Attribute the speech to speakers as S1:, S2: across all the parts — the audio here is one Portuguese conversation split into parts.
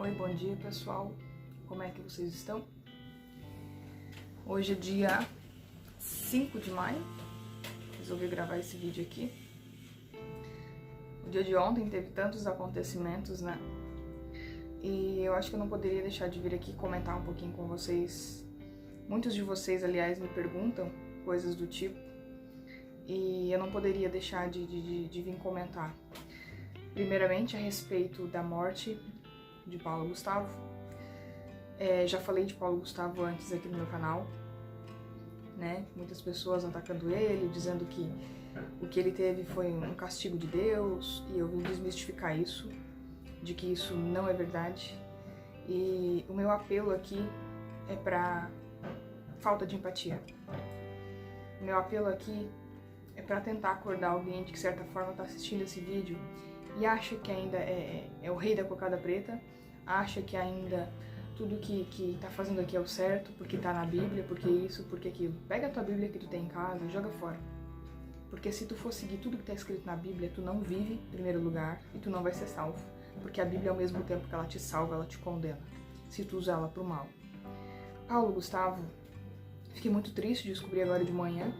S1: Oi, bom dia pessoal, como é que vocês estão? Hoje é dia 5 de maio, resolvi gravar esse vídeo aqui. O dia de ontem teve tantos acontecimentos, né? E eu acho que eu não poderia deixar de vir aqui comentar um pouquinho com vocês. Muitos de vocês, aliás, me perguntam coisas do tipo, e eu não poderia deixar de vir comentar. Primeiramente, a respeito da morte de Paulo Gustavo. Já falei de Paulo Gustavo antes aqui no meu canal, né? Muitas pessoas atacando ele, dizendo que o que ele teve foi um castigo de Deus, e eu vim desmistificar isso, de que isso não é verdade. E o meu apelo aqui é para falta de empatia. O meu apelo aqui é para tentar acordar alguém de que, de certa forma, está assistindo esse vídeo e acha que ainda é o rei da cocada preta, acha que ainda tudo que tá fazendo aqui é o certo, porque tá na Bíblia, porque isso, porque aquilo. Pega a tua Bíblia que tu tem em casa e joga fora. Porque se tu for seguir tudo que tá escrito na Bíblia, tu não vive em primeiro lugar e tu não vai ser salvo. Porque a Bíblia, ao mesmo tempo que ela te salva, ela te condena, se tu usar ela pro mal. Paulo Gustavo, fiquei muito triste de descobrir agora de manhã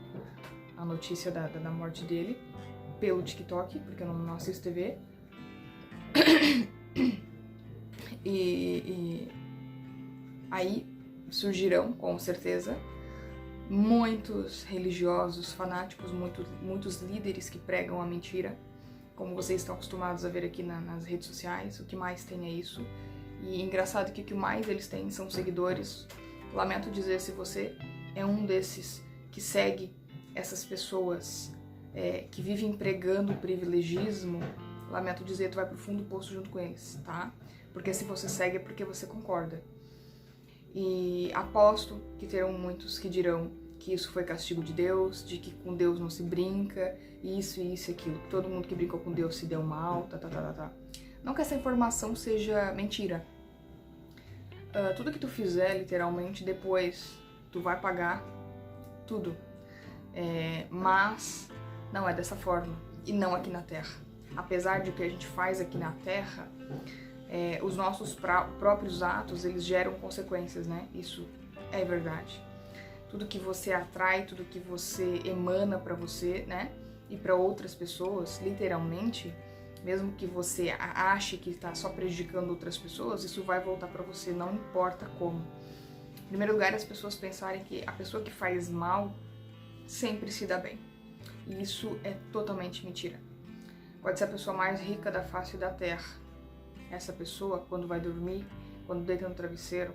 S1: a notícia da morte dele, pelo TikTok, porque eu não assisto TV. E aí surgirão, com certeza, muitos religiosos, fanáticos, muitos líderes que pregam a mentira, como vocês estão acostumados a ver aqui nas redes sociais. O que mais tem é isso. E engraçado que o que mais eles têm são seguidores. Lamento dizer, se você é um desses que segue essas pessoas que vivem pregando o privilegismo, lamento dizer, tu vai pro fundo do poço junto com eles, tá? Porque se você segue é porque você concorda. E aposto que terão muitos que dirão que isso foi castigo de Deus, de que com Deus não se brinca, isso e aquilo. Todo mundo que brincou com Deus se deu mal, tá. Não que essa informação seja mentira. Tudo que tu fizer, literalmente, depois tu vai pagar tudo. Mas não é dessa forma, e não aqui na Terra. Apesar de o que a gente faz aqui na Terra, os nossos próprios atos, eles geram consequências, né? Isso é verdade. Tudo que você atrai, tudo que você emana pra você, né? E pra outras pessoas, literalmente, mesmo que você ache que tá só prejudicando outras pessoas, isso vai voltar pra você, não importa como. Em primeiro lugar, as pessoas pensarem que a pessoa que faz mal sempre se dá bem. E isso é totalmente mentira. Pode ser a pessoa mais rica da face da Terra. Essa pessoa, quando vai dormir, quando deita no travesseiro,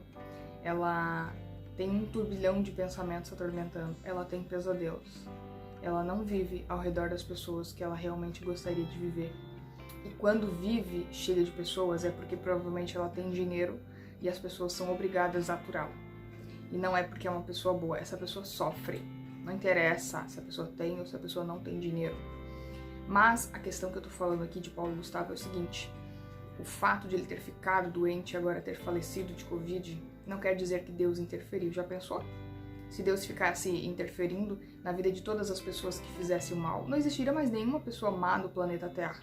S1: ela tem um turbilhão de pensamentos atormentando. Ela tem pesadelos. Ela não vive ao redor das pessoas que ela realmente gostaria de viver. E quando vive cheia de pessoas, é porque provavelmente ela tem dinheiro e as pessoas são obrigadas a aturá-la. E não é porque é uma pessoa boa, essa pessoa sofre. Não interessa se a pessoa tem ou se a pessoa não tem dinheiro. Mas a questão que eu tô falando aqui de Paulo Gustavo é o seguinte: o fato de ele ter ficado doente e agora ter falecido de Covid não quer dizer que Deus interferiu. Já pensou? Se Deus ficasse interferindo na vida de todas as pessoas que fizessem o mal, não existiria mais nenhuma pessoa má no planeta Terra.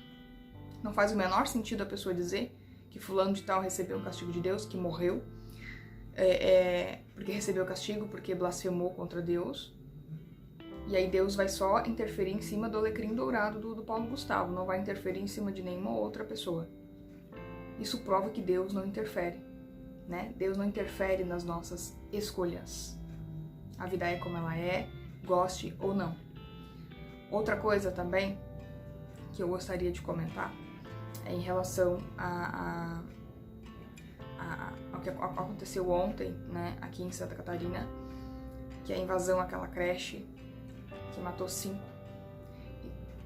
S1: Não faz o menor sentido a pessoa dizer que fulano de tal recebeu o castigo de Deus, que morreu, porque recebeu o castigo, porque blasfemou contra Deus. E aí Deus vai só interferir em cima do alecrim dourado do Paulo Gustavo, não vai interferir em cima de nenhuma outra pessoa. Isso prova que Deus não interfere, né? Deus não interfere nas nossas escolhas. A vida é como ela é, goste ou não. Outra coisa também que eu gostaria de comentar é em relação ao que aconteceu ontem, né, aqui em Santa Catarina, que é a invasão àquela creche que matou 5.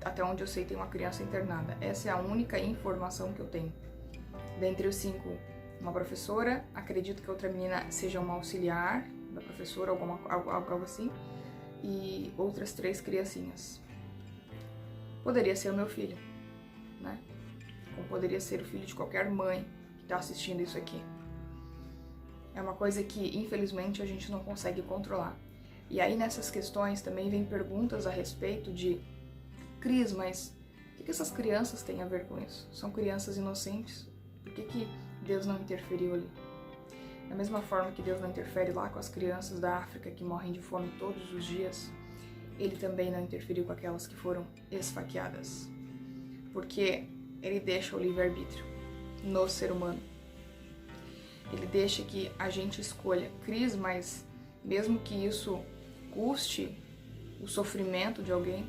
S1: Até onde eu sei, tem uma criança internada. Essa é a única informação que eu tenho. Dentre os 5, uma professora, acredito que outra menina seja uma auxiliar da professora, algo assim, e outras 3 criancinhas. Poderia ser o meu filho, né? Ou poderia ser o filho de qualquer mãe que está assistindo isso aqui. É uma coisa que, infelizmente, a gente não consegue controlar. E aí, nessas questões, também vem perguntas a respeito de: Cris, mas o que essas crianças têm a ver com isso? São crianças inocentes. Por que Deus não interferiu ali. Da mesma forma que Deus não interfere lá com as crianças da África que morrem de fome todos os dias, Ele também não interferiu com aquelas que foram esfaqueadas. Porque Ele deixa o livre-arbítrio no ser humano. Ele deixa que a gente escolha. Cris, mas mesmo que isso custe o sofrimento de alguém,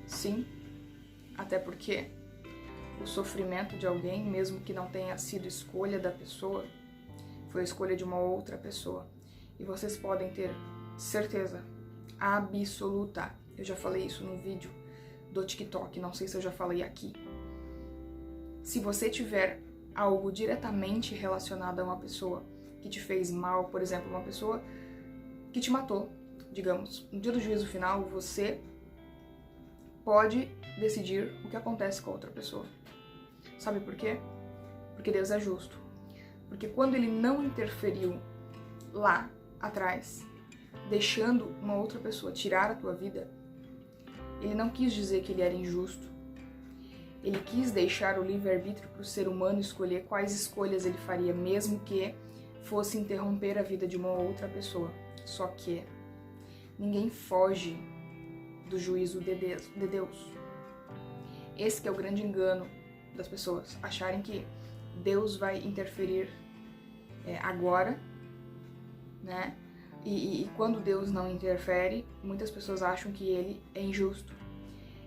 S1: sim, até porque o sofrimento de alguém, mesmo que não tenha sido escolha da pessoa, foi a escolha de uma outra pessoa. E vocês podem ter certeza absoluta, eu já falei isso no vídeo do TikTok, não sei se eu já falei aqui. Se você tiver algo diretamente relacionado a uma pessoa que te fez mal, por exemplo, uma pessoa que te matou, digamos, no dia do juízo final, você pode decidir o que acontece com a outra pessoa. Sabe por quê? Porque Deus é justo. Porque quando Ele não interferiu lá atrás, deixando uma outra pessoa tirar a tua vida, Ele não quis dizer que Ele era injusto. Ele quis deixar o livre-arbítrio para o ser humano escolher quais escolhas ele faria, mesmo que fosse interromper a vida de uma outra pessoa. Só que ninguém foge do juízo de Deus. Esse que é o grande engano das pessoas, acharem que Deus vai interferir agora, né? E quando Deus não interfere, muitas pessoas acham que Ele é injusto.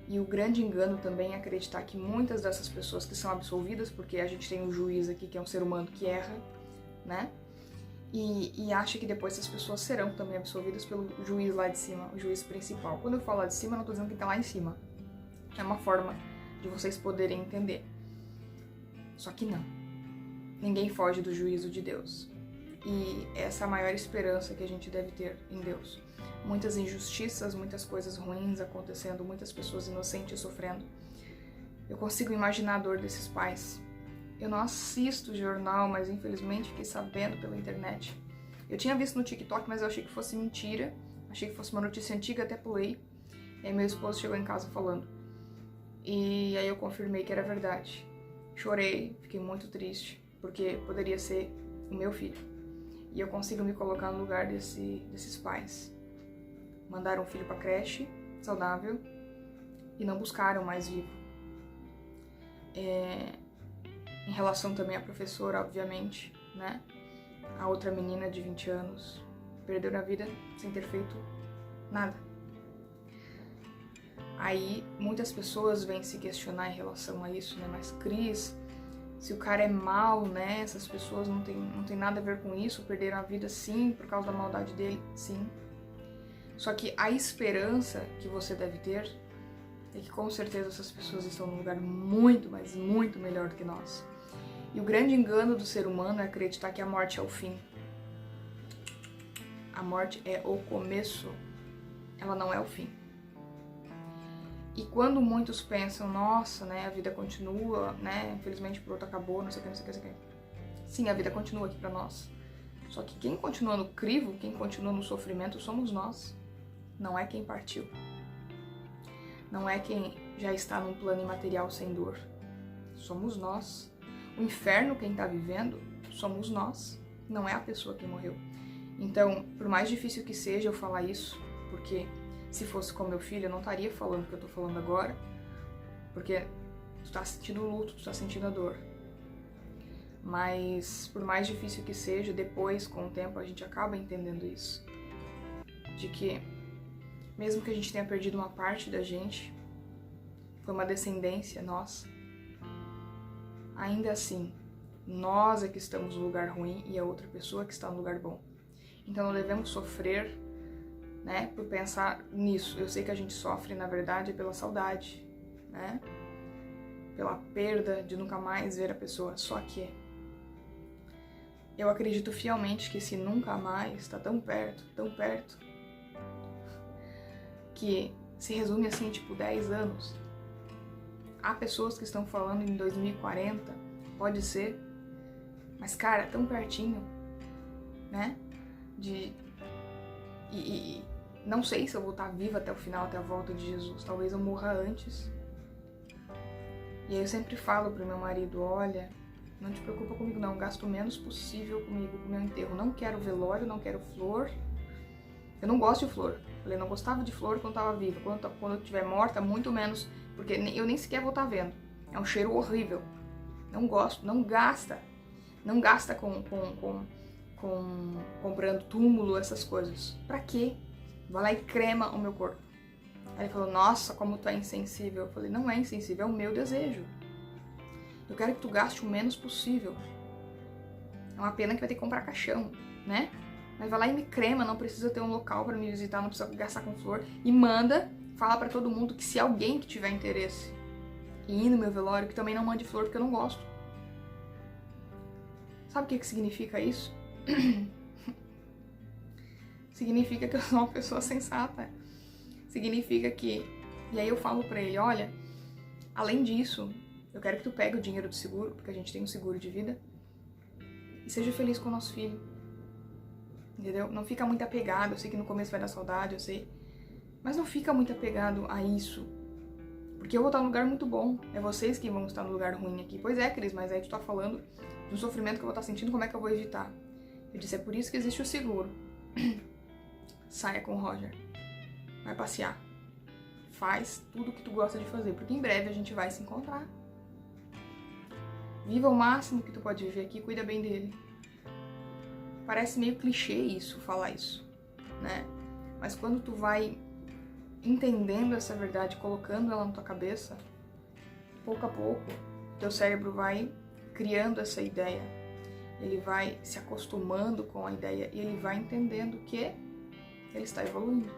S1: E o grande engano também é acreditar que muitas dessas pessoas que são absolvidas, porque a gente tem um juiz aqui que é um ser humano que erra, né? E acha que depois essas pessoas serão também absolvidas pelo juiz lá de cima, o juiz principal. Quando eu falo lá de cima, eu não tô dizendo que tá lá em cima. É uma forma de vocês poderem entender. Só que não. Ninguém foge do juízo de Deus. E essa é a maior esperança que a gente deve ter em Deus. Muitas injustiças, muitas coisas ruins acontecendo, muitas pessoas inocentes sofrendo. Eu consigo imaginar a dor desses pais. Eu não assisto jornal, mas infelizmente fiquei sabendo pela internet. Eu tinha visto no TikTok, mas eu achei que fosse mentira. Achei que fosse uma notícia antiga, até pulei. E aí meu esposo chegou em casa falando. E aí eu confirmei que era verdade. Chorei, fiquei muito triste, porque poderia ser o meu filho. E eu consigo me colocar no lugar desses pais. Mandaram o filho para creche, saudável, e não buscaram mais vivo. Em relação também à professora, obviamente, né? A outra menina de 20 anos perdeu a vida sem ter feito nada. Aí muitas pessoas vêm se questionar em relação a isso, né? Mas Cris, se o cara é mau, né? Essas pessoas não tem nada a ver com isso, perderam a vida sim, por causa da maldade dele, sim. Só que a esperança que você deve ter é que com certeza essas pessoas estão num lugar muito, mas muito melhor do que nós. E o grande engano do ser humano é acreditar que a morte é o fim. A morte é o começo, ela não é o fim. E quando muitos pensam, nossa, né, a vida continua, né, infelizmente o outro acabou, não sei o que, não sei o que, não sei o que. Sim, a vida continua aqui pra nós. Só que quem continua no crivo, quem continua no sofrimento, somos nós. Não é quem partiu. Não é quem já está num plano imaterial sem dor. Somos nós. O inferno, quem está vivendo, somos nós. Não é a pessoa que morreu. Então, por mais difícil que seja eu falar isso, porque se fosse com meu filho, eu não estaria falando o que eu tô falando agora, porque tu tá sentindo o luto, tu tá sentindo a dor. Mas, por mais difícil que seja, depois, com o tempo, a gente acaba entendendo isso. De que, mesmo que a gente tenha perdido uma parte da gente, foi uma descendência nossa, ainda assim, nós é que estamos no lugar ruim e a outra pessoa que está no lugar bom. Então não devemos sofrer, né, por pensar nisso. Eu sei que a gente sofre, na verdade, pela saudade, né, pela perda de nunca mais ver a pessoa. Só que eu acredito fielmente que esse nunca mais está tão perto, que se resume assim, tipo, 10 anos. Há pessoas que estão falando em 2040, pode ser, mas, cara, tão pertinho, né? E não sei se eu vou estar viva até o final, até a volta de Jesus. Talvez eu morra antes. E aí eu sempre falo pro meu marido, olha, Não te preocupa comigo não, gasto o menos possível comigo, com o meu enterro. Não quero velório, não quero flor. Eu não gosto de flor. Falei, não gostava de flor quando tava viva. Quando eu estiver morta, muito menos, porque eu nem sequer vou estar vendo. É um cheiro horrível. Não gosto, não gasta. Não gasta comprando túmulo, essas coisas. Pra quê? Vai lá e crema o meu corpo. Aí ele falou, nossa, como tu é insensível. Eu falei, não é insensível, é o meu desejo. Eu quero que tu gaste o menos possível. É uma pena que vai ter que comprar caixão, né? Mas vai lá e me crema, não precisa ter um local pra me visitar, não precisa gastar com flor. E manda, fala pra todo mundo que se alguém que tiver interesse em ir no meu velório, que também não mande flor, porque eu não gosto. Sabe o que significa isso? Significa que eu sou uma pessoa sensata. Significa que... E aí eu falo pra ele, olha, além disso, eu quero que tu pegue o dinheiro do seguro, porque a gente tem um seguro de vida, e seja feliz com o nosso filho. Entendeu? Não fica muito apegado, eu sei que no começo vai dar saudade, eu sei. Mas não fica muito apegado a isso. Porque eu vou estar num lugar muito bom. É vocês que vão estar no lugar ruim aqui. Pois é, Cris, mas aí tu tá falando de um sofrimento que eu vou estar sentindo, como é que eu vou evitar? Eu disse, é por isso que existe o seguro. Saia com o Roger. Vai passear. Faz tudo o que tu gosta de fazer, porque em breve a gente vai se encontrar. Viva o máximo que tu pode viver aqui, cuida bem dele. Parece meio clichê isso, falar isso, né? Mas quando tu vai entendendo essa verdade, colocando ela na tua cabeça, pouco a pouco, teu cérebro vai criando essa ideia. Ele vai se acostumando com a ideia e ele vai entendendo que ele está evoluindo.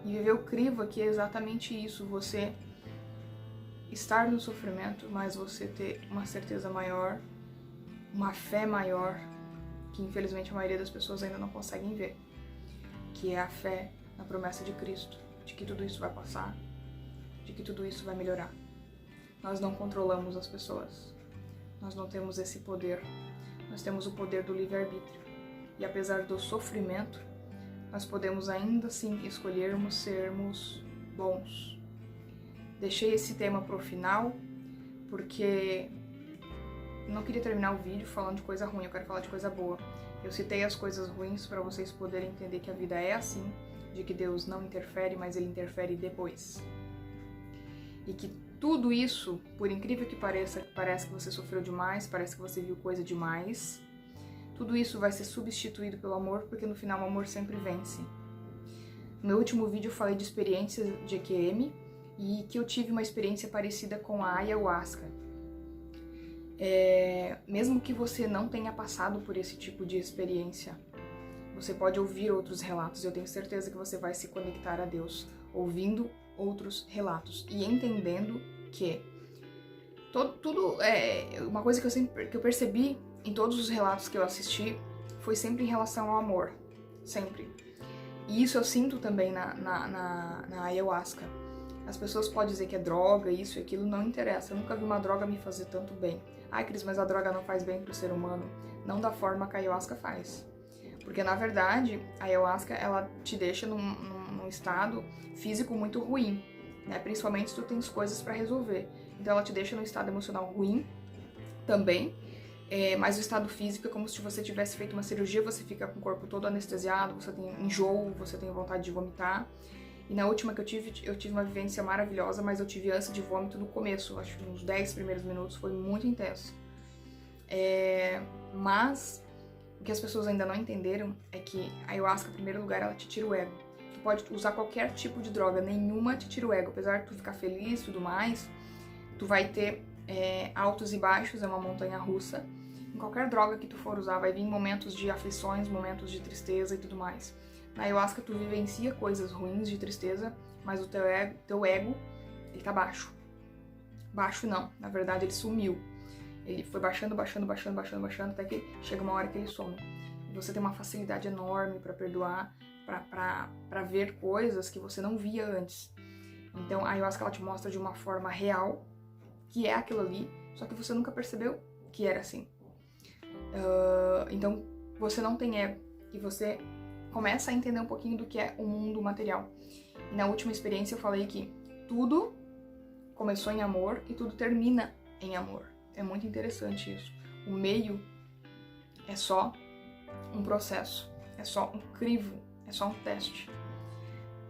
S1: E viver o crivo aqui é exatamente isso, você estar no sofrimento, mas você ter uma certeza maior, uma fé maior, que infelizmente a maioria das pessoas ainda não conseguem ver, que é a fé na promessa de Cristo, de que tudo isso vai passar, de que tudo isso vai melhorar. Nós não controlamos as pessoas, nós não temos esse poder, nós temos o poder do livre-arbítrio. E apesar do sofrimento, nós podemos ainda assim escolhermos sermos bons. Deixei esse tema pro final, porque não queria terminar o vídeo falando de coisa ruim, eu quero falar de coisa boa. Eu citei as coisas ruins para vocês poderem entender que a vida é assim, de que Deus não interfere, mas Ele interfere depois. E que tudo isso, por incrível que pareça, parece que você sofreu demais, parece que você viu coisa demais, tudo isso vai ser substituído pelo amor, porque no final o amor sempre vence. No meu último vídeo eu falei de experiências de EQM e que eu tive uma experiência parecida com a ayahuasca. Mesmo que você não tenha passado por esse tipo de experiência, você pode ouvir outros relatos. Eu tenho certeza que você vai se conectar a Deus ouvindo outros relatos e entendendo que tudo uma coisa que eu percebi em todos os relatos que eu assisti foi sempre em relação ao amor, sempre. E isso eu sinto também na ayahuasca. As pessoas podem dizer que é droga, isso e aquilo, não interessa. Eu nunca vi uma droga me fazer tanto bem. Ai, Cris, mas a droga não faz bem pro ser humano. Não da forma que a ayahuasca faz. Porque, na verdade, a ayahuasca, ela te deixa num estado físico muito ruim, né? Principalmente se tu tens coisas pra resolver. Então, ela te deixa num estado emocional ruim também. Mas o estado físico é como se você tivesse feito uma cirurgia, você fica com o corpo todo anestesiado, você tem enjoo, você tem vontade de vomitar. E na última que eu tive uma vivência maravilhosa, mas eu tive ânsia de vômito no começo, acho que nos 10 primeiros minutos, foi muito intenso. Mas o que as pessoas ainda não entenderam é que a ayahuasca, em primeiro lugar, ela te tira o ego. Tu pode usar qualquer tipo de droga, nenhuma te tira o ego. Apesar de tu ficar feliz e tudo mais, tu vai ter altos e baixos, é uma montanha russa. Em qualquer droga que tu for usar, vai vir momentos de aflições, momentos de tristeza e tudo mais. Na ayahuasca tu vivencia coisas ruins de tristeza, mas o teu ego, ele tá baixo. Baixo não, na verdade ele sumiu. Ele foi baixando, até que chega uma hora que ele some. E você tem uma facilidade enorme pra perdoar, pra ver coisas que você não via antes. Então a ayahuasca ela te mostra de uma forma real, que é aquilo ali, só que você nunca percebeu que era assim. Então você não tem ego, e você começa a entender um pouquinho do que é o mundo material. E na última experiência eu falei que tudo começou em amor e tudo termina em amor. É muito interessante isso. O meio é só um processo, é só um crivo, é só um teste.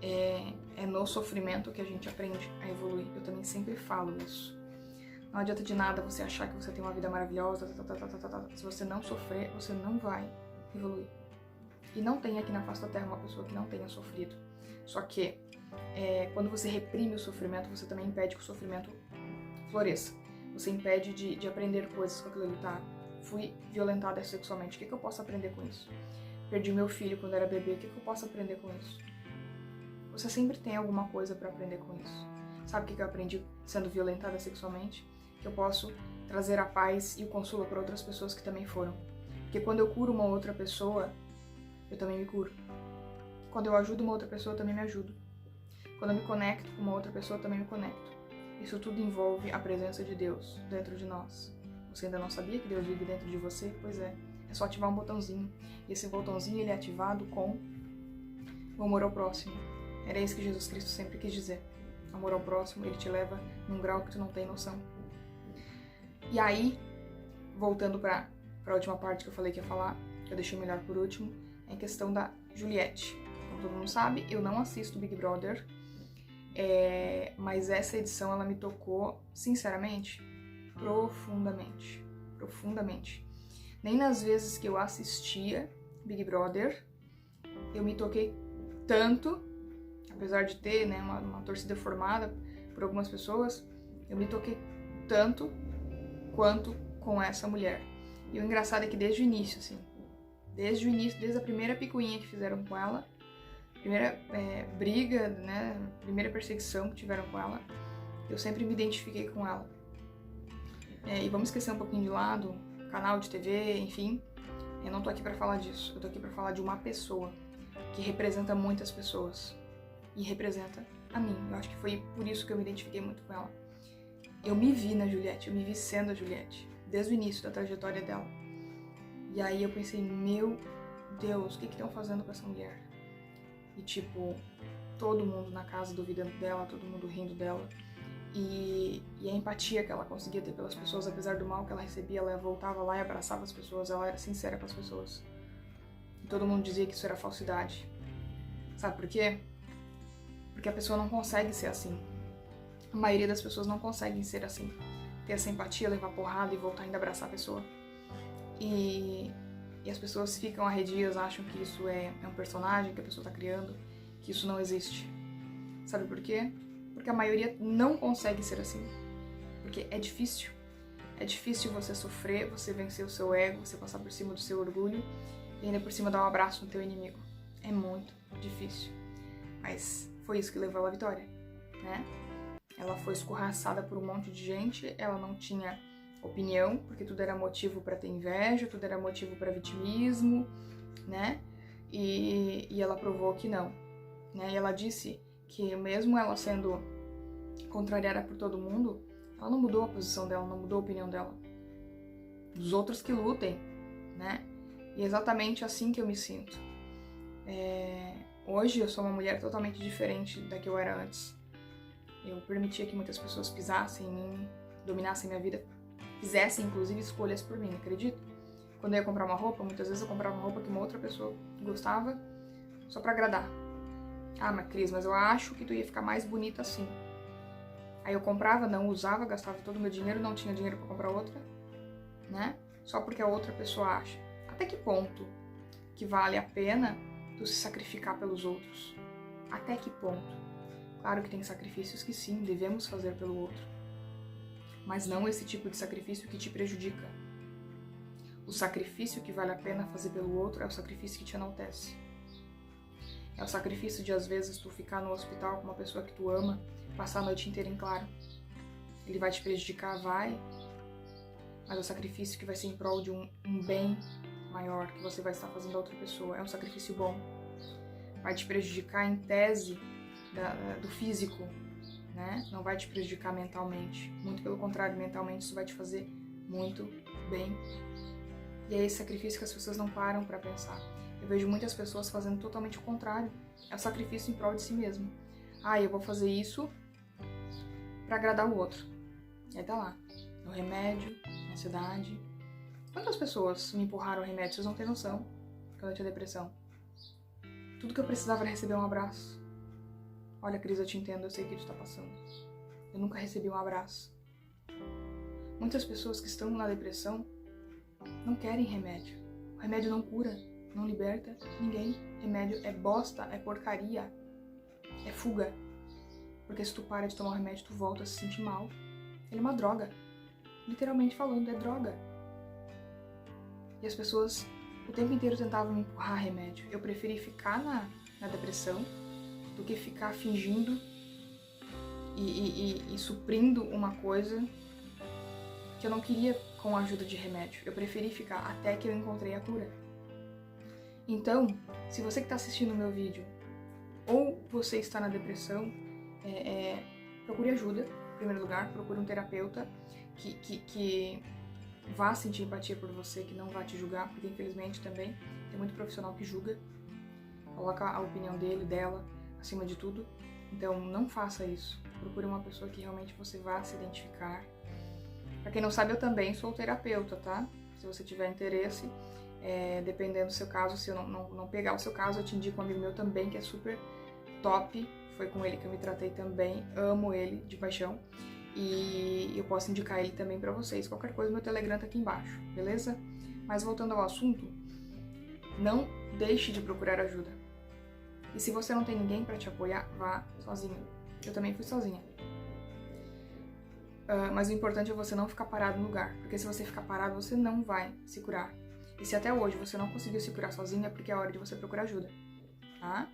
S1: É no sofrimento que a gente aprende a evoluir. Eu também sempre falo isso. Não adianta de nada você achar que você tem uma vida maravilhosa, se você não sofrer, você não vai evoluir. E não tem aqui na face da Terra uma pessoa que não tenha sofrido. Só que, quando você reprime o sofrimento, você também impede que o sofrimento floresça. Você impede de aprender coisas com aquilo ali, tá? Fui violentada sexualmente, o que eu posso aprender com isso? Perdi meu filho quando era bebê, o que eu posso aprender com isso? Você sempre tem alguma coisa pra aprender com isso. Sabe o que eu aprendi sendo violentada sexualmente? Que eu posso trazer a paz e o consolo para outras pessoas que também foram. Porque quando eu curo uma outra pessoa, eu também me curo. Quando eu ajudo uma outra pessoa, eu também me ajudo. Quando eu me conecto com uma outra pessoa, eu também me conecto. Isso tudo envolve a presença de Deus dentro de nós. Você ainda não sabia que Deus vive dentro de você? Pois é. É só ativar um botãozinho. E esse botãozinho ele é ativado com o amor ao próximo. Era isso que Jesus Cristo sempre quis dizer. Amor ao próximo, ele te leva num grau que tu não tem noção. E aí, voltando para a última parte que eu falei que ia falar, que eu deixei melhor por último, é a questão da Juliette. Como todo mundo sabe, eu não assisto Big Brother, mas essa edição ela me tocou, sinceramente, profundamente. Profundamente. Nem nas vezes que eu assistia Big Brother, eu me toquei tanto, apesar de ter, né, uma torcida formada por algumas pessoas, eu me toquei tanto quanto com essa mulher. E o engraçado é que desde o início, assim, desde a primeira picuinha que fizeram com ela, primeira briga, né, primeira perseguição que tiveram com ela, eu sempre me identifiquei com ela. E vamos esquecer um pouquinho de lado, canal de TV, enfim, eu não tô aqui pra falar disso, eu tô aqui pra falar de uma pessoa que representa muitas pessoas e representa a mim. Eu acho que foi por isso que eu me identifiquei muito com ela. Eu me vi na Juliette, eu me vi sendo a Juliette, desde o início da trajetória dela. E aí eu pensei, meu Deus, o que estão fazendo com essa mulher? E tipo, todo mundo na casa duvidando dela, todo mundo rindo dela. E a empatia que ela conseguia ter pelas pessoas, apesar do mal que ela recebia, ela voltava lá e abraçava as pessoas, ela era sincera com as pessoas. E todo mundo dizia que isso era falsidade. Sabe por quê? Porque a pessoa não consegue ser assim. A maioria das pessoas não conseguem ser assim. Ter essa empatia, levar porrada e voltar ainda a abraçar a pessoa. E as pessoas ficam arredias, acham que isso é um personagem que a pessoa tá criando, que isso não existe. Sabe por quê? Porque a maioria não consegue ser assim. Porque é difícil. É difícil você sofrer, você vencer o seu ego, você passar por cima do seu orgulho e ainda por cima dar um abraço no teu inimigo. É muito difícil. Mas foi isso que levou ela à vitória, né? Ela foi escorraçada por um monte de gente, ela não tinha opinião, porque tudo era motivo para ter inveja, tudo era motivo para vitimismo, né? E ela provou que não, né? E ela disse que mesmo ela sendo contrariada por todo mundo, ela não mudou a posição dela, não mudou a opinião dela. Os outros que lutem, né? E é exatamente assim que eu me sinto. Hoje eu sou uma mulher totalmente diferente da que eu era antes. Eu permitia que muitas pessoas pisassem em mim, dominassem minha vida, fizessem inclusive escolhas por mim, acredita? Quando eu ia comprar uma roupa, muitas vezes eu comprava uma roupa que uma outra pessoa gostava só pra agradar. Ah, mas Cris, mas eu acho que tu ia ficar mais bonita assim. Aí eu comprava, não usava, gastava todo o meu dinheiro, não tinha dinheiro pra comprar outra, né? Só porque a outra pessoa acha. Até que ponto que vale a pena tu se sacrificar pelos outros? Até que ponto? Claro que tem sacrifícios que sim, devemos fazer pelo outro. Mas não esse tipo de sacrifício que te prejudica. O sacrifício que vale a pena fazer pelo outro é o sacrifício que te enaltece. É o sacrifício de, às vezes, tu ficar no hospital com uma pessoa que tu ama, passar a noite inteira em claro. Ele vai te prejudicar? Vai. Mas é o sacrifício que vai ser em prol de um bem maior que você vai estar fazendo a outra pessoa. É um sacrifício bom. Vai te prejudicar em tese do físico, né? Não vai te prejudicar mentalmente. Muito pelo contrário, mentalmente isso vai te fazer muito bem. E é esse sacrifício que as pessoas não param para pensar. Eu vejo muitas pessoas fazendo totalmente o contrário. É o sacrifício em prol de si mesmo. Ah, eu vou fazer isso para agradar o outro. E aí tá lá, no remédio, ansiedade. Quantas pessoas me empurraram remédios? Vocês não têm noção. Quando eu tinha depressão. Tudo que eu precisava era receber um abraço. Olha, Cris, eu te entendo, eu sei o que tu tá passando. Eu nunca recebi um abraço. Muitas pessoas que estão na depressão não querem remédio. O remédio não cura, não liberta ninguém. Remédio é bosta, é porcaria, é fuga. Porque se tu para de tomar o remédio, tu volta a se sentir mal. Ele é uma droga. Literalmente falando, é droga. E as pessoas o tempo inteiro tentavam me empurrar remédio. Eu preferi ficar na depressão do que ficar fingindo e suprindo uma coisa que eu não queria com a ajuda de remédio. Eu preferi ficar até que eu encontrei a cura. Então, se você que está assistindo o meu vídeo, ou você está na depressão, procure ajuda, em primeiro lugar, procure um terapeuta que vá sentir empatia por você, que não vá te julgar, porque infelizmente também tem muito profissional que julga, coloca a opinião dele, dela, acima de tudo. Então não faça isso, procure uma pessoa que realmente você vá se identificar. Pra quem não sabe, eu também sou terapeuta, tá? Se você tiver interesse, dependendo do seu caso, se eu não pegar o seu caso, eu te indico um amigo meu também, que é super top, foi com ele que eu me tratei também, amo ele de paixão. E eu posso indicar ele também pra vocês. Qualquer coisa, meu Telegram tá aqui embaixo, beleza? Mas voltando ao assunto, não deixe de procurar ajuda. E se você não tem ninguém pra te apoiar, vá sozinho. Eu também fui sozinha. Mas o importante é você não ficar parado no lugar. Porque se você ficar parado, você não vai se curar. E se até hoje você não conseguiu se curar sozinha, é porque é hora de você procurar ajuda, tá?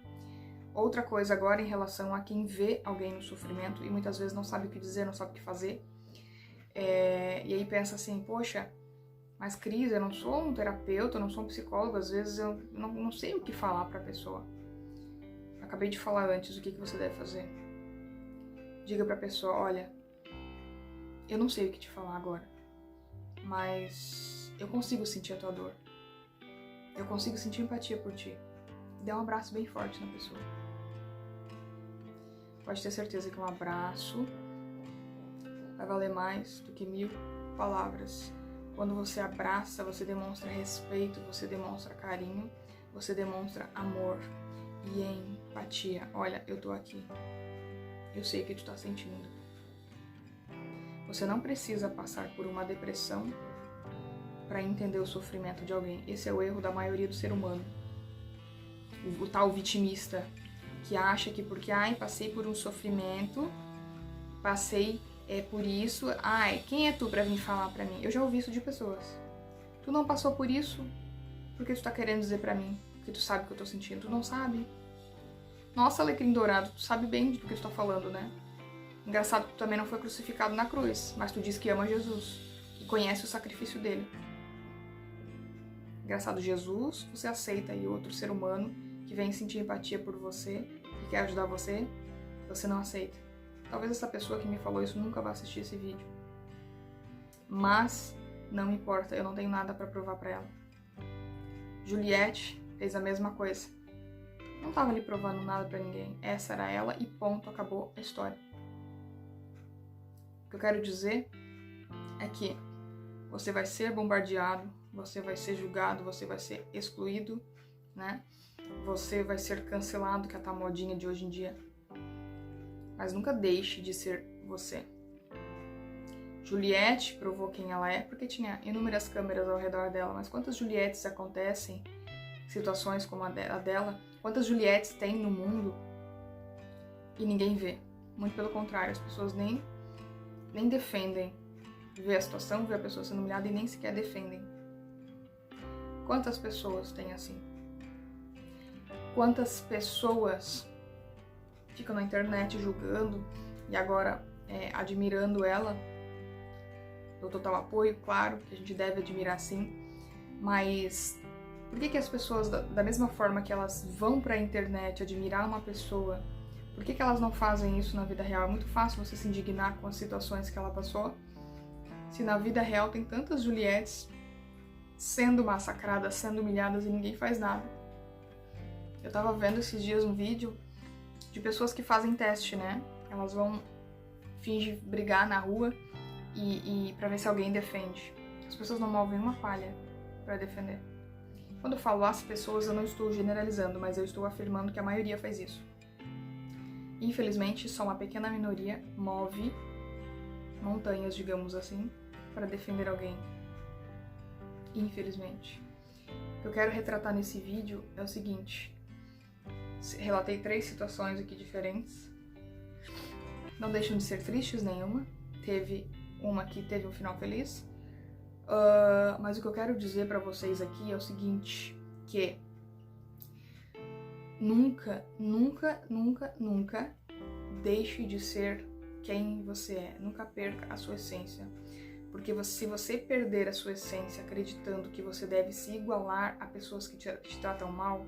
S1: Outra coisa agora em relação a quem vê alguém no sofrimento e muitas vezes não sabe o que dizer, não sabe o que fazer. E aí pensa assim, poxa, mas Cris, eu não sou um terapeuta, eu não sou um psicólogo, às vezes eu não sei o que falar pra pessoa. Acabei de falar antes o que você deve fazer. Diga pra pessoa, olha, eu não sei o que te falar agora, mas eu consigo sentir a tua dor. Eu consigo sentir empatia por ti. Dê um abraço bem forte na pessoa. Pode ter certeza que um abraço vai valer mais do que 1000 palavras. Quando você abraça, você demonstra respeito, você demonstra carinho, você demonstra amor e empatia. Olha, eu tô aqui. Eu sei o que tu tá sentindo. Você não precisa passar por uma depressão para entender o sofrimento de alguém. Esse é o erro da maioria do ser humano. O tal vitimista, que acha que porque, passei por um sofrimento, passei por isso, quem é tu pra vir falar pra mim? Eu já ouvi isso de pessoas. Tu não passou por isso, porque tu tá querendo dizer pra mim que tu sabe o que eu tô sentindo? Tu não sabe. Nossa, alecrim dourado, tu sabe bem do que tu tá falando, né? Engraçado que tu também não foi crucificado na cruz, mas tu diz que ama Jesus e conhece o sacrifício dele. Engraçado, Jesus, você aceita, e outro ser humano que vem sentir empatia por você, que quer ajudar você, você não aceita. Talvez essa pessoa que me falou isso nunca vá assistir esse vídeo. Mas não me importa, eu não tenho nada pra provar pra ela. Juliette fez a mesma coisa. Não tava ali provando nada pra ninguém. Essa era ela e ponto, acabou a história. O que eu quero dizer é que você vai ser bombardeado, você vai ser julgado, você vai ser excluído, né? Você vai ser cancelado, que é a tal modinha de hoje em dia. Mas nunca deixe de ser você. Juliette provou quem ela é porque tinha inúmeras câmeras ao redor dela, mas quantas Juliettes acontecem, situações como a dela, quantas Juliettes tem no mundo e ninguém vê? Muito pelo contrário, as pessoas nem defendem ver a situação, ver a pessoa sendo humilhada e nem sequer defendem. Quantas pessoas tem assim? Quantas pessoas ficam na internet julgando e agora admirando ela? Dou total apoio, claro, que a gente deve admirar sim, mas por que as pessoas, da mesma forma que elas vão pra internet admirar uma pessoa, por que elas não fazem isso na vida real? É muito fácil você se indignar com as situações que ela passou, se na vida real tem tantas Juliettes sendo massacradas, sendo humilhadas e ninguém faz nada. Eu tava vendo esses dias um vídeo de pessoas que fazem teste, né? Elas vão fingir brigar na rua e pra ver se alguém defende. As pessoas não movem uma palha para defender. Quando eu falo as pessoas, eu não estou generalizando, mas eu estou afirmando que a maioria faz isso. Infelizmente, só uma pequena minoria move montanhas, digamos assim, para defender alguém. Infelizmente. O que eu quero retratar nesse vídeo é o seguinte. Relatei 3 situações aqui diferentes. Não deixam de ser tristes nenhuma. Teve uma que teve um final feliz. Mas o que eu quero dizer pra vocês aqui é o seguinte, que nunca deixe de ser quem você é. Nunca perca a sua essência. Porque se você perder a sua essência acreditando que você deve se igualar a pessoas que te tratam mal,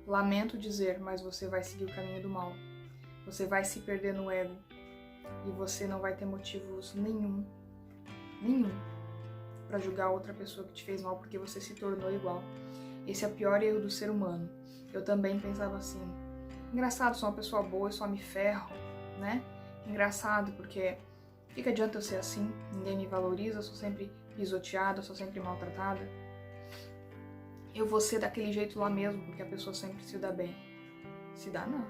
S1: lamento dizer, mas você vai seguir o caminho do mal. Você vai se perder no ego. E você não vai ter motivos nenhum para julgar outra pessoa que te fez mal porque você se tornou igual. Esse é o pior erro do ser humano. Eu também pensava assim, engraçado, sou uma pessoa boa e só me ferro, né? Engraçado, porque o que adianta eu ser assim? Ninguém me valoriza, eu sou sempre pisoteada, eu sou sempre maltratada. Eu vou ser daquele jeito lá mesmo, porque a pessoa sempre se dá bem. Se dá não.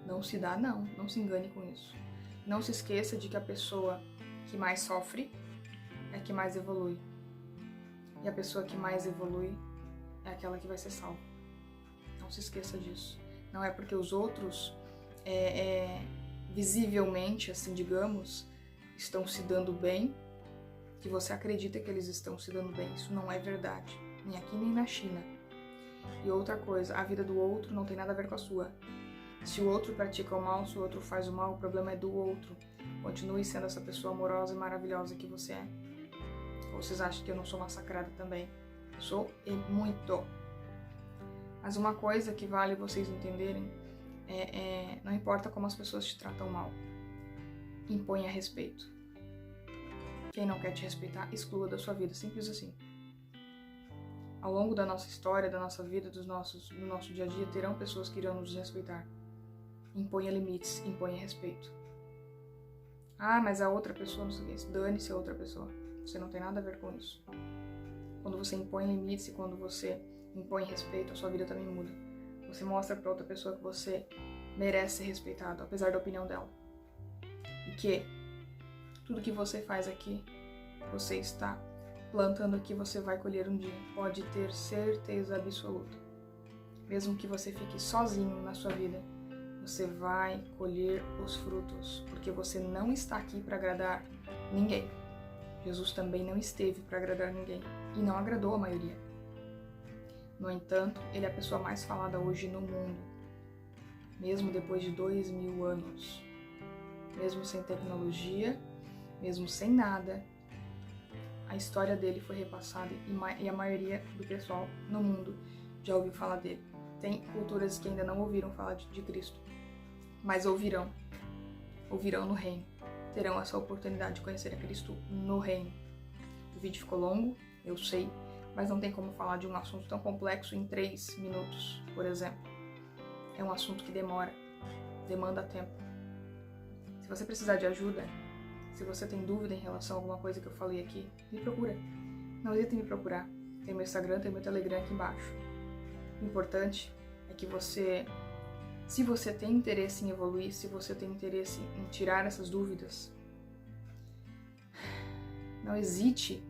S1: Não se dá não, não se engane com isso. Não se esqueça de que a pessoa que mais sofre é a que mais evolui. E a pessoa que mais evolui é aquela que vai ser salva. Não se esqueça disso. Não é porque os outros, visivelmente, assim, digamos, estão se dando bem, que você acredita que eles estão se dando bem. Isso não é verdade. Nem aqui, nem na China. E outra coisa, a vida do outro não tem nada a ver com a sua. Se o outro pratica o mal, se o outro faz o mal, o problema é do outro. Continue sendo essa pessoa amorosa e maravilhosa que você é. Ou vocês acham que eu não sou massacrada também? Sou e muito. Mas uma coisa que vale vocês entenderem não importa como as pessoas te tratam mal. Imponha respeito. Quem não quer te respeitar, exclua da sua vida. Simples assim. Ao longo da nossa história, da nossa vida, do nosso dia a dia, terão pessoas que irão nos desrespeitar. Imponha limites, imponha respeito. Ah, mas a outra pessoa não sei o que. Dane-se a outra pessoa. Você não tem nada a ver com isso. Quando você impõe limites e quando você impõe respeito, a sua vida também muda. Você mostra pra outra pessoa que você merece ser respeitado, apesar da opinião dela. E que tudo que você faz aqui, você está plantando aqui, você vai colher um dia. Pode ter certeza absoluta. Mesmo que você fique sozinho na sua vida, você vai colher os frutos, porque você não está aqui para agradar ninguém. Jesus também não esteve para agradar ninguém e não agradou a maioria. No entanto, ele é a pessoa mais falada hoje no mundo, mesmo depois de 2000 anos, mesmo sem tecnologia, mesmo sem nada. A história dele foi repassada e a maioria do pessoal no mundo já ouviu falar dele. Tem culturas que ainda não ouviram falar de Cristo, mas ouvirão no reino. Terão essa oportunidade de conhecer a Cristo no reino. O vídeo ficou longo, eu sei, mas não tem como falar de um assunto tão complexo em 3 minutos, por exemplo. É um assunto que demanda tempo. Se você precisar de ajuda, se você tem dúvida em relação a alguma coisa que eu falei aqui, me procura. Não hesite em me procurar. Tem meu Instagram, tem meu Telegram aqui embaixo. O importante é que você, se você tem interesse em evoluir, se você tem interesse em tirar essas dúvidas, não hesite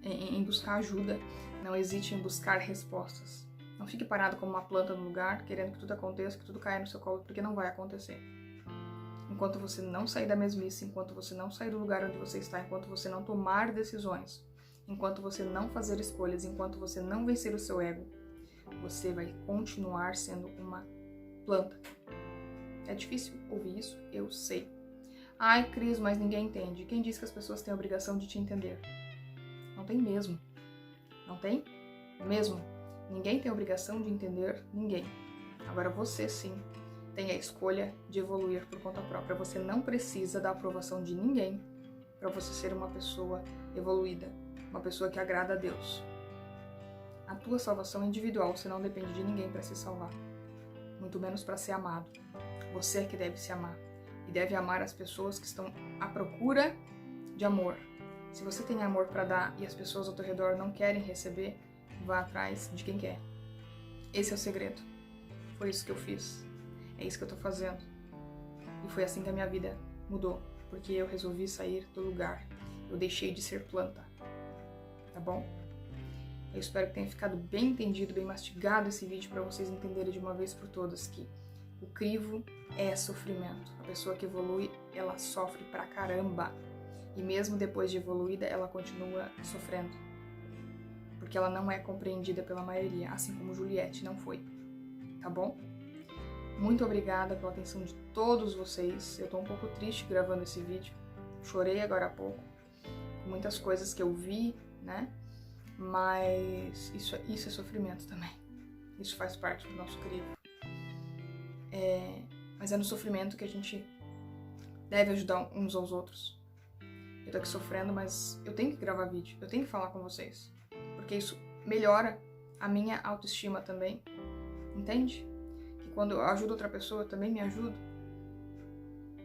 S1: em buscar ajuda, não hesite em buscar respostas. Não fique parado como uma planta no lugar, querendo que tudo aconteça, que tudo caia no seu colo, porque não vai acontecer. Enquanto você não sair da mesmice, enquanto você não sair do lugar onde você está, enquanto você não tomar decisões, enquanto você não fazer escolhas, enquanto você não vencer o seu ego, você vai continuar sendo uma planta. É difícil ouvir isso, eu sei. Ai, Cris, mas ninguém entende. Quem diz que as pessoas têm a obrigação de te entender? Não tem mesmo. Não tem mesmo. Ninguém tem a obrigação de entender ninguém. Agora você sim tem a escolha de evoluir por conta própria. Você não precisa da aprovação de ninguém para você ser uma pessoa evoluída, uma pessoa que agrada a Deus. A tua salvação é individual, você não depende de ninguém para se salvar, muito menos para ser amado. Você é que deve se amar e deve amar as pessoas que estão à procura de amor, Se você tem amor para dar e as pessoas ao teu redor não querem receber, vá atrás de quem quer. Esse é o segredo. Foi isso que eu fiz. É isso que eu tô fazendo. E foi assim que a minha vida mudou. Porque eu resolvi sair do lugar. Eu deixei de ser planta. Tá bom? Eu espero que tenha ficado bem entendido, bem mastigado esse vídeo para vocês entenderem de uma vez por todas que o crivo é sofrimento. A pessoa que evolui, ela sofre pra caramba. E mesmo depois de evoluída, ela continua sofrendo. Porque ela não é compreendida pela maioria, assim como Juliette não foi. Tá bom? Muito obrigada pela atenção de todos vocês. Eu tô um pouco triste gravando esse vídeo. Chorei agora há pouco. Muitas coisas que eu vi, né? Mas isso é sofrimento também. Isso faz parte do nosso crivo. Mas é no sofrimento que a gente deve ajudar uns aos outros. Eu tô aqui sofrendo, mas eu tenho que gravar vídeo. Eu tenho que falar com vocês. Porque isso melhora a minha autoestima também. Entende? Que quando eu ajudo outra pessoa, eu também me ajudo.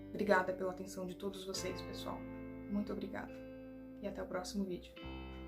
S1: Obrigada pela atenção de todos vocês, pessoal. Muito obrigada. E até o próximo vídeo.